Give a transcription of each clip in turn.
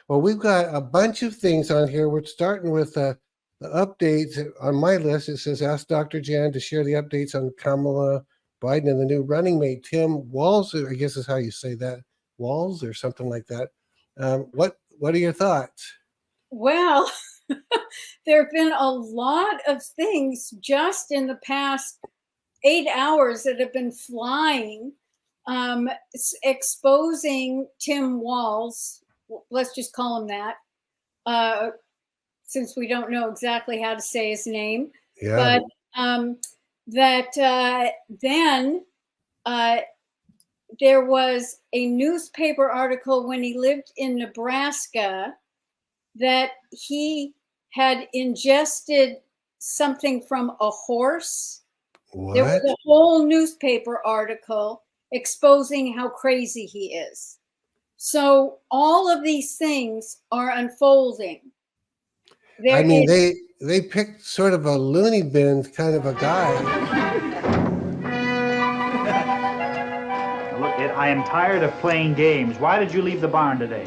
Well, we've got a bunch of things on here. We're starting with the updates. On my list, it says, ask Dr. Jan to share the updates on Kamala Biden and the new running mate, Tim Walz, I guess is how you say that, Walz or something like that. What are your thoughts? Well, there have been a lot of things just in the past 8 hours that have been flying, exposing Tim Walz. Let's just call him that, since we don't know exactly how to say his name. Yeah. But then there was a newspaper article when he lived in Nebraska that he had ingested something from a horse. What? There was a whole newspaper article exposing how crazy he is. So all of these things are unfolding. They picked sort of a loony bin kind of a guy. Look, I am tired of playing games. Why did you leave the barn today?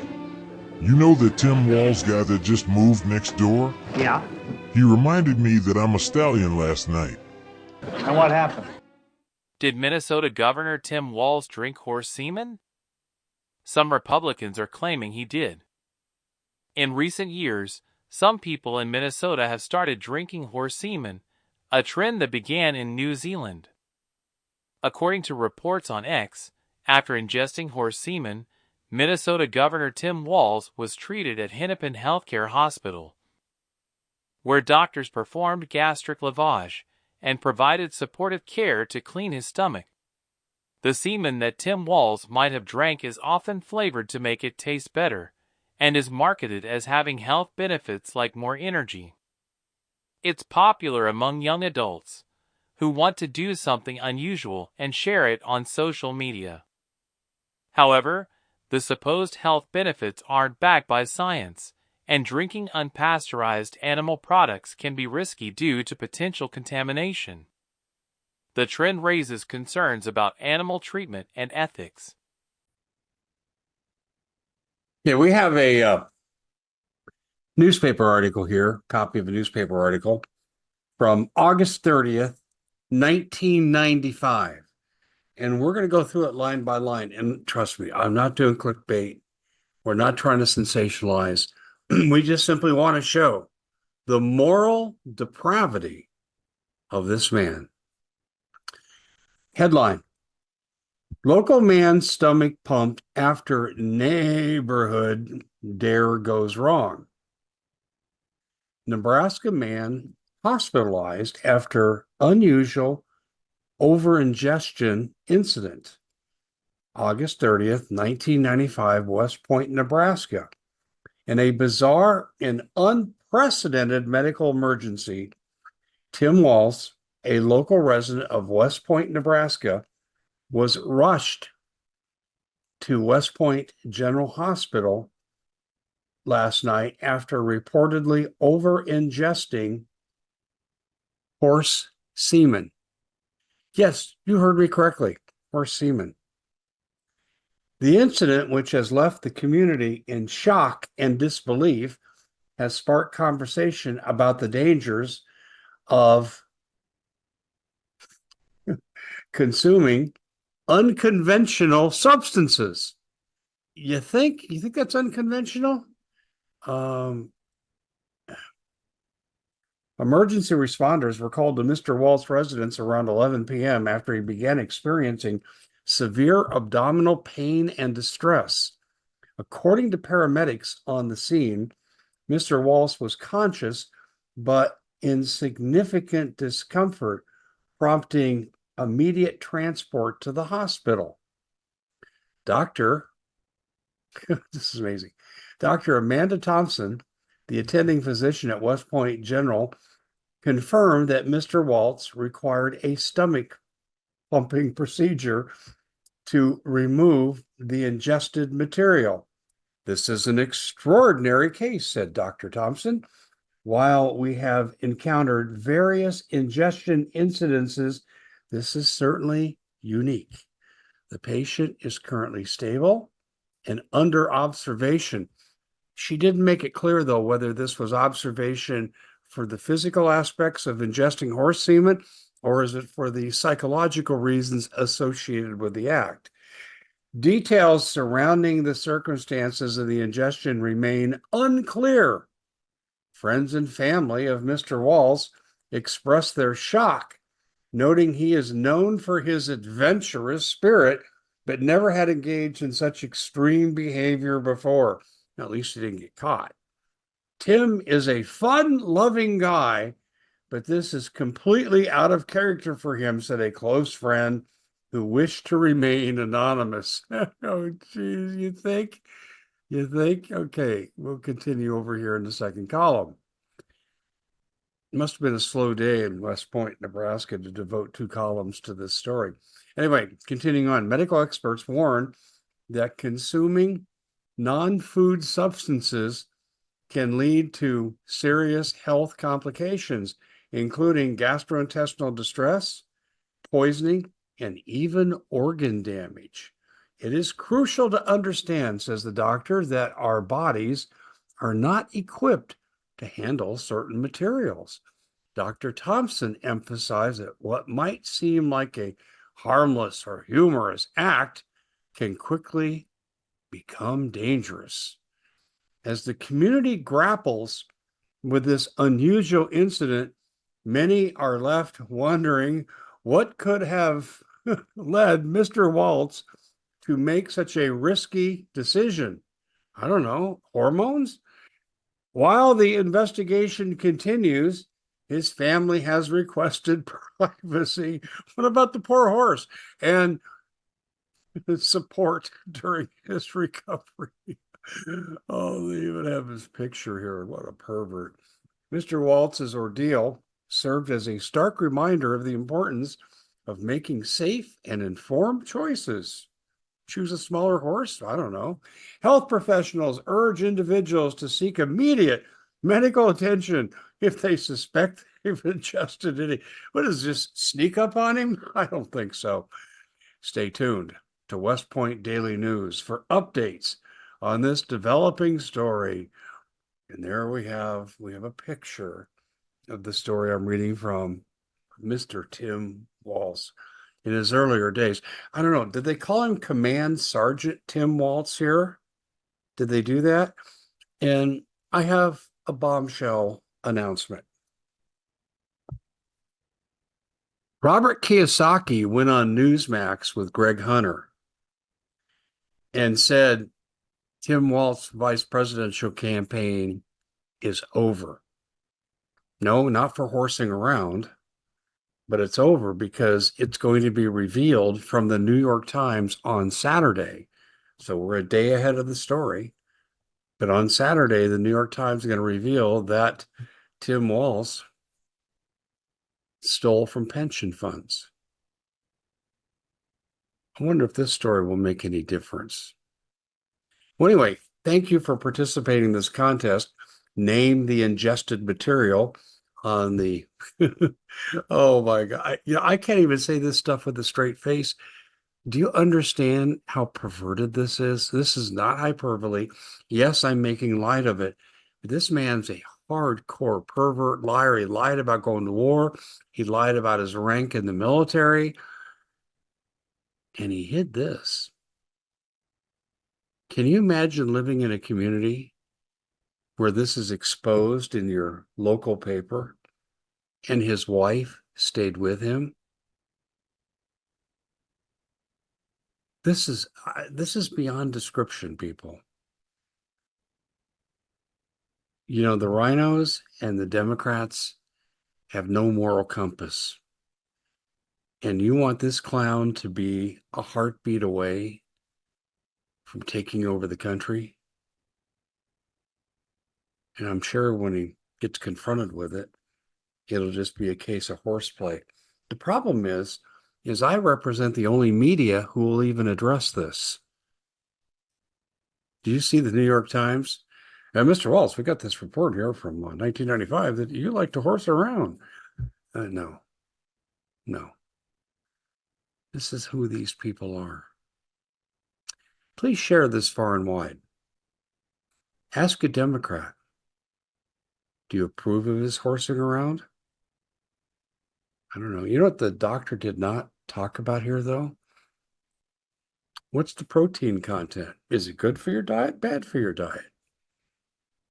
You know the Tim Walz guy that just moved next door? Yeah. He reminded me that I'm a stallion last night. And what happened? Did Minnesota Governor Tim Walz drink horse semen? Some Republicans are claiming he did. In recent years, some people in Minnesota have started drinking horse semen, a trend that began in New Zealand. According to reports on X, after ingesting horse semen, Minnesota Governor Tim Walz was treated at Hennepin Healthcare Hospital, where doctors performed gastric lavage and provided supportive care to clean his stomach. The semen that Tim Walz might have drank is often flavored to make it taste better, and is marketed as having health benefits like more energy. It's popular among young adults who want to do something unusual and share it on social media. However, the supposed health benefits aren't backed by science, and drinking unpasteurized animal products can be risky due to potential contamination. The trend raises concerns about animal treatment and ethics. Yeah, we have a newspaper article here, copy of a newspaper article from August 30th, 1995. And we're going to go through it line by line. And trust me, I'm not doing clickbait. We're not trying to sensationalize. We just simply want to show the moral depravity of this man. Headline: Local man's stomach pumped after neighborhood dare goes wrong. Nebraska man hospitalized after unusual overingestion incident. August 30th, 1995, West Point, Nebraska. In a bizarre and unprecedented medical emergency, Tim Walz, a local resident of West Point, Nebraska, was rushed to West Point General Hospital last night after reportedly over-ingesting horse semen. Yes, you heard me correctly, horse semen. The incident, which has left the community in shock and disbelief, has sparked conversation about the dangers of consuming unconventional substances. You think that's unconventional? Emergency responders were called to Mr. Walz's residence around 11 p.m. after he began experiencing severe abdominal pain and distress. According to paramedics on the scene, Mr. Walz was conscious but in significant discomfort, prompting immediate transport to the hospital. This is amazing. Dr. Amanda Thompson, the attending physician at West Point General, confirmed that Mr. Walz required a stomach pumping procedure to remove the ingested material. This is an extraordinary case, said Dr. Thompson. While we have encountered various ingestion incidences, this is certainly unique. The patient is currently stable and under observation. She didn't make it clear, though, whether this was observation for the physical aspects of ingesting horse semen, or is it for the psychological reasons associated with the act. Details surrounding the circumstances of the ingestion remain unclear. Friends and family of Mr. Walz expressed their shock, noting he is known for his adventurous spirit, but never had engaged in such extreme behavior before. At least he didn't get caught. Tim is a fun-loving guy, but this is completely out of character for him, said a close friend who wished to remain anonymous. Oh, geez, you think? You think? Okay, we'll continue over here in the second column. It must have been a slow day in West Point, Nebraska, to devote 2 columns to this story. Anyway, continuing on, medical experts warn that consuming non-food substances can lead to serious health complications, including gastrointestinal distress, poisoning, and even organ damage. It is crucial to understand, says the doctor, that our bodies are not equipped to handle certain materials. Dr. Thompson emphasized that what might seem like a harmless or humorous act can quickly become dangerous. As the community grapples with this unusual incident, many are left wondering what could have led Mr. Walz to make such a risky decision. I don't know, hormones? While the investigation continues, his family has requested privacy. What about the poor horse? And support during his recovery. Oh, they even have his picture here. What a pervert. Mr. Walz's ordeal served as a stark reminder of the importance of making safe and informed choices. Choose a smaller horse? I don't know. Health professionals urge individuals to seek immediate medical attention if they suspect they've ingested any. What is this, sneak up on him? I don't think so. Stay tuned to West Point Daily News for updates on this developing story. And there we have a picture of the story I'm reading from Mr. Tim Walz in his earlier days. I don't know, did they call him Command Sergeant Tim Walz here? Did they do that? And I have a bombshell announcement. Robert Kiyosaki went on Newsmax with Greg Hunter and said Tim Walz's vice presidential campaign is over. No, not for horsing around, but it's over because it's going to be revealed from the New York Times on Saturday. So we're a day ahead of the story. But on Saturday, the New York Times is going to reveal that Tim Walz stole from pension funds. I wonder if this story will make any difference. Well, anyway, thank you for participating in this contest. Name the ingested material on the, oh my God. I can't even say this stuff with a straight face. Do you understand how perverted this is? This is not hyperbole. Yes, I'm making light of it. But this man's a hardcore pervert liar. He lied about going to war. He lied about his rank in the military. And he hid this. Can you imagine living in a community where this is exposed in your local paper and his wife stayed with him? This is beyond description, people. You know, the rhinos and the Democrats have no moral compass. And you want this clown to be a heartbeat away from taking over the country? And I'm sure when he gets confronted with it, it'll just be a case of horseplay. The problem is I represent the only media who will even address this. Do you see the New York Times? Mr. Walz, we got this report here from 1995 that you like to horse around. No. This is who these people are. Please share this far and wide. Ask a Democrat. Do you approve of his horsing around? I don't know. You know what the doctor did not talk about here, though? What's the protein content? Is it good for your diet? Bad for your diet?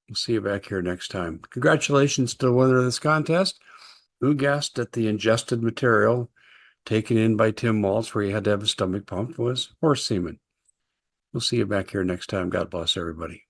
We'll see you back here next time. Congratulations to the winner of this contest. Who guessed that the ingested material taken in by Tim Walz, where he had to have his stomach pumped, was horse semen? We'll see you back here next time. God bless everybody.